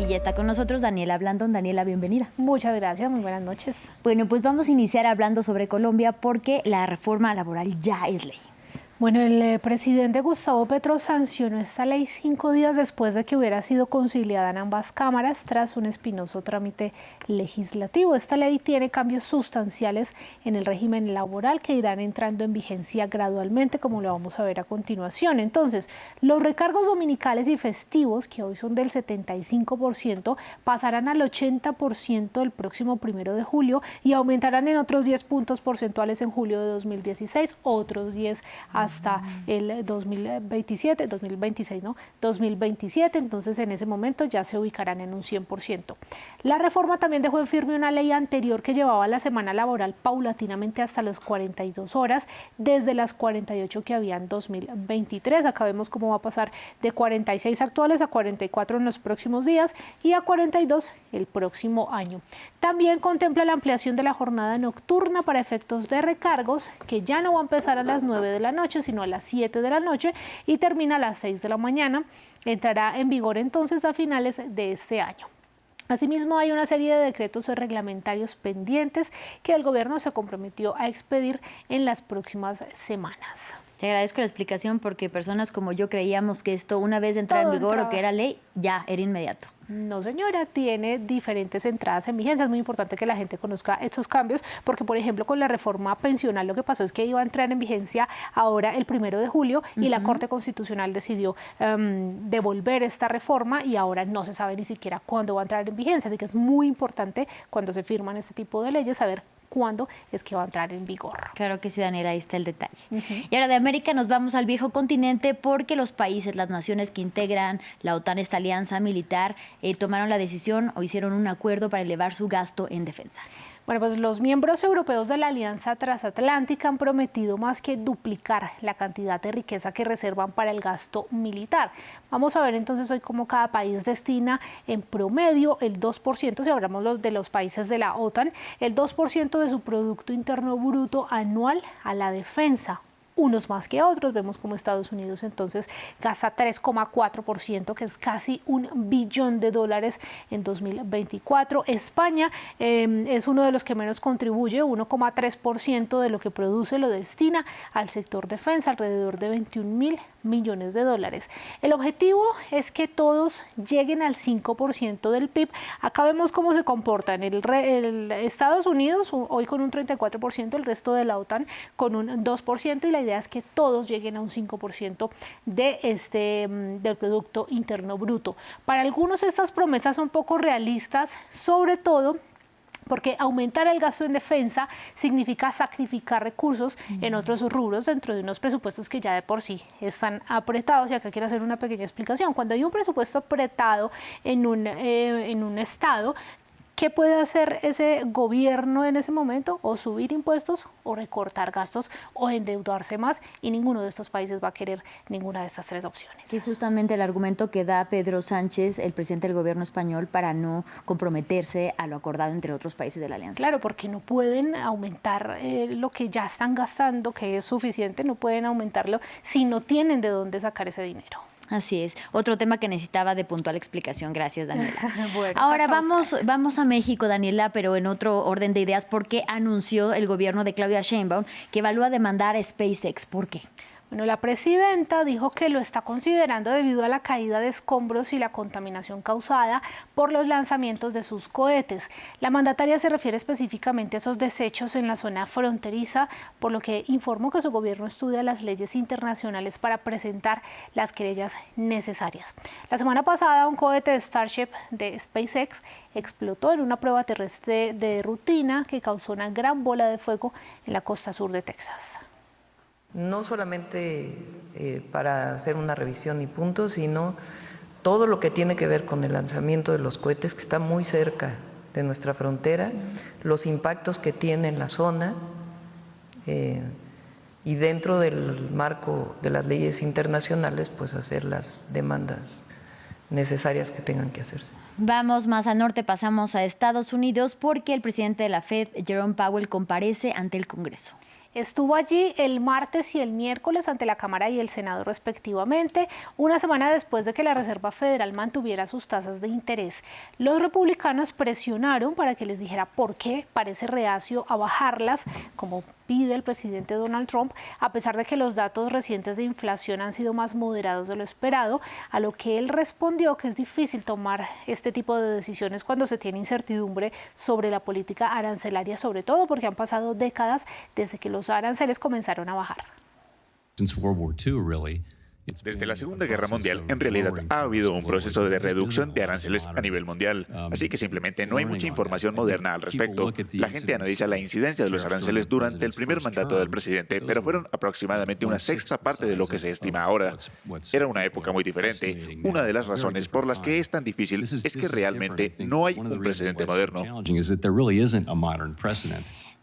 Y ya está con nosotros Daniela Blandón. Daniela, bienvenida. Muchas gracias, muy buenas noches. Bueno, pues vamos a iniciar hablando sobre Colombia porque la reforma laboral ya es ley. Bueno, el presidente Gustavo Petro sancionó esta ley 5 días después de que hubiera sido conciliada en ambas cámaras tras un espinoso trámite legislativo. Esta ley tiene cambios sustanciales en el régimen laboral que irán entrando en vigencia gradualmente, como lo vamos a ver a continuación. Entonces, los recargos dominicales y festivos, que hoy son del 75%, pasarán al 80% el próximo 1 de julio y aumentarán en otros 10 puntos porcentuales en julio de 2016, otros 10 hasta el 2027, entonces en ese momento ya se ubicarán en un 100%. La reforma también dejó en firme una ley anterior que llevaba la semana laboral paulatinamente hasta las 42 horas, desde las 48 que había en 2023. Acá vemos cómo va a pasar de 46 actuales a 44 en los próximos días y a 42 el próximo año. También contempla la ampliación de la jornada nocturna para efectos de recargos, que ya no va a empezar a las 9 de la noche, sino a las 7 de la noche y termina a las 6 de la mañana. Entrará en vigor entonces a finales de este año. Asimismo, hay una serie de decretos reglamentarios pendientes que el gobierno se comprometió a expedir en las próximas semanas. Te agradezco la explicación porque personas como yo creíamos que esto, una vez de entrar en vigor o que era ley, ya era inmediato. No, señora, tiene diferentes entradas en vigencia. Es muy importante que la gente conozca estos cambios porque, por ejemplo, con la reforma pensional lo que pasó es que iba a entrar en vigencia ahora el 1 de julio y la Corte Constitucional decidió devolver esta reforma y ahora no se sabe ni siquiera cuándo va a entrar en vigencia. Así que es muy importante cuando se firman este tipo de leyes saber cuándo es que va a entrar en vigor. Claro que sí, Daniela, ahí está el detalle. Y ahora de América nos vamos al viejo continente porque los países, las naciones que integran la OTAN, esta alianza militar, tomaron la decisión o hicieron un acuerdo para elevar su gasto en defensa. Bueno, pues los miembros europeos de la Alianza Transatlántica han prometido más que duplicar la cantidad de riqueza que reservan para el gasto militar. Vamos a ver entonces hoy cómo cada país destina en promedio el 2%, si hablamos de los países de la OTAN, el 2% de su Producto Interno Bruto anual a la defensa. Unos más que otros, vemos como Estados Unidos entonces gasta 3,4%, que es casi $1 billón en 2024. España es uno de los que menos contribuye, 1,3% de lo que produce lo destina al sector defensa, alrededor de $21.000 millones. El objetivo es que todos lleguen al 5% del PIB. Acá vemos cómo se comportan el Estados Unidos hoy con un 34%, el resto de la OTAN con un 2%, y la idea es que todos lleguen a un 5% del Producto Interno Bruto. Para algunos estas promesas son poco realistas, sobre todo porque aumentar el gasto en defensa significa sacrificar recursos en otros rubros dentro de unos presupuestos que ya de por sí están apretados. Y acá quiero hacer una pequeña explicación. Cuando hay un presupuesto apretado en un estado, ¿qué puede hacer ese gobierno en ese momento? O subir impuestos, o recortar gastos, o endeudarse más, y ninguno de estos países va a querer ninguna de estas tres opciones. Y justamente el argumento que da Pedro Sánchez, el presidente del gobierno español, para no comprometerse a lo acordado entre otros países de la alianza. Claro, porque no pueden aumentar lo que ya están gastando, que es suficiente, no pueden aumentarlo si no tienen de dónde sacar ese dinero. Así es. Otro tema que necesitaba de puntual explicación. Gracias, Daniela. Bueno, ahora vamos a México, Daniela, pero en otro orden de ideas, porque anunció el gobierno de Claudia Sheinbaum que evalúa demandar a SpaceX. ¿Por qué? Bueno, la presidenta dijo que lo está considerando debido a la caída de escombros y la contaminación causada por los lanzamientos de sus cohetes. La mandataria se refiere específicamente a esos desechos en la zona fronteriza, por lo que informó que su gobierno estudia las leyes internacionales para presentar las querellas necesarias. La semana pasada, un cohete de Starship de SpaceX explotó en una prueba terrestre de rutina que causó una gran bola de fuego en la costa sur de Texas. No solamente para hacer una revisión y punto, sino todo lo que tiene que ver con el lanzamiento de los cohetes, que está muy cerca de nuestra frontera, los impactos que tiene en la zona, y dentro del marco de las leyes internacionales, pues hacer las demandas necesarias que tengan que hacerse. Vamos más al norte, pasamos a Estados Unidos, porque el presidente de la Fed, Jerome Powell, comparece ante el Congreso. Estuvo allí el martes y el miércoles ante la Cámara y el Senado respectivamente, una semana después de que la Reserva Federal mantuviera sus tasas de interés. Los republicanos presionaron para que les dijera por qué parece reacio a bajarlas, como pide el presidente Donald Trump, a pesar de que los datos recientes de inflación han sido más moderados de lo esperado, a lo que él respondió que es difícil tomar este tipo de decisiones cuando se tiene incertidumbre sobre la política arancelaria, sobre todo porque han pasado décadas desde que los aranceles comenzaron a bajar. Desde la Segunda Guerra Mundial, en realidad ha habido un proceso de reducción de aranceles a nivel mundial, así que simplemente no hay mucha información moderna al respecto. La gente analiza la incidencia de los aranceles durante el primer mandato del presidente, pero fueron aproximadamente una sexta parte de lo que se estima ahora. Era una época muy diferente. Una de las razones por las que es tan difícil es que realmente no hay un precedente moderno.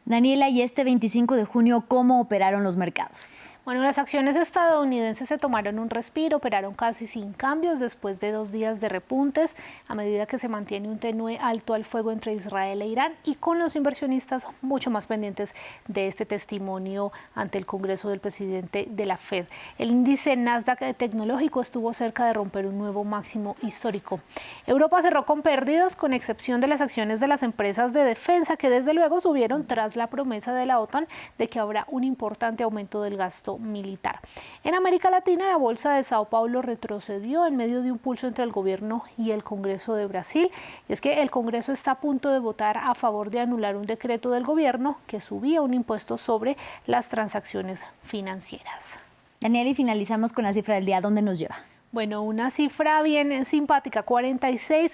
Daniela, y este 25 de junio, ¿cómo operaron los mercados? Bueno, las acciones estadounidenses se tomaron un respiro, operaron casi sin cambios después de 2 días de repuntes, a medida que se mantiene un tenue alto al fuego entre Israel e Irán y con los inversionistas mucho más pendientes de este testimonio ante el Congreso del presidente de la Fed. El índice Nasdaq tecnológico estuvo cerca de romper un nuevo máximo histórico. Europa cerró con pérdidas, con excepción de las acciones de las empresas de defensa, que desde luego subieron tras la promesa de la OTAN de que habrá un importante aumento del gasto militar. En América Latina, la bolsa de Sao Paulo retrocedió en medio de un pulso entre el gobierno y el Congreso de Brasil. Y es que el Congreso está a punto de votar a favor de anular un decreto del gobierno que subía un impuesto sobre las transacciones financieras. Daniel, y finalizamos con la cifra del día. ¿Dónde nos lleva? Bueno, una cifra bien simpática,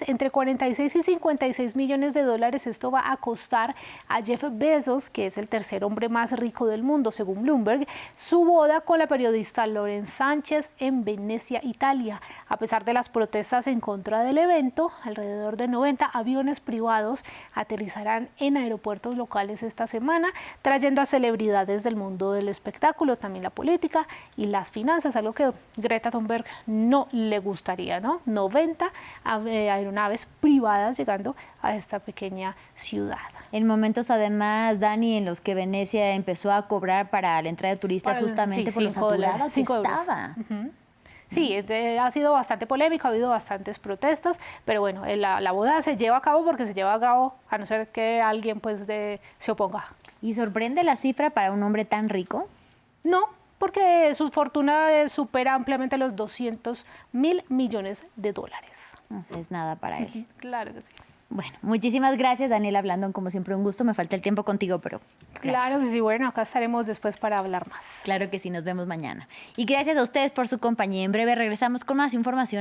entre 46 y 56 millones de dólares. Esto va a costar a Jeff Bezos, que es el tercer hombre más rico del mundo, según Bloomberg, su boda con la periodista Lauren Sánchez en Venecia, Italia. A pesar de las protestas en contra del evento, alrededor de 90 aviones privados aterrizarán en aeropuertos locales esta semana, trayendo a celebridades del mundo del espectáculo, también la política y las finanzas, algo que Greta Thunberg no le gustaría, ¿no? 90 aeronaves privadas llegando a esta pequeña ciudad. En momentos, además, Dani, en los que Venecia empezó a cobrar para la entrada de turistas justamente por lo saturada que estaba. Sí, ha sido bastante polémico, ha habido bastantes protestas, pero bueno, la boda se lleva a cabo porque se lleva a cabo, a no ser que alguien se oponga. ¿Y sorprende la cifra para un hombre tan rico? No, porque su fortuna supera ampliamente los 200.000 millones de dólares. No sé, es nada para él. Claro que sí. Bueno, muchísimas gracias, Daniela Blandón, como siempre un gusto. Me falta el tiempo contigo, pero gracias. Claro que sí, bueno, acá estaremos después para hablar más. Claro que sí, nos vemos mañana. Y gracias a ustedes por su compañía. En breve regresamos con más información.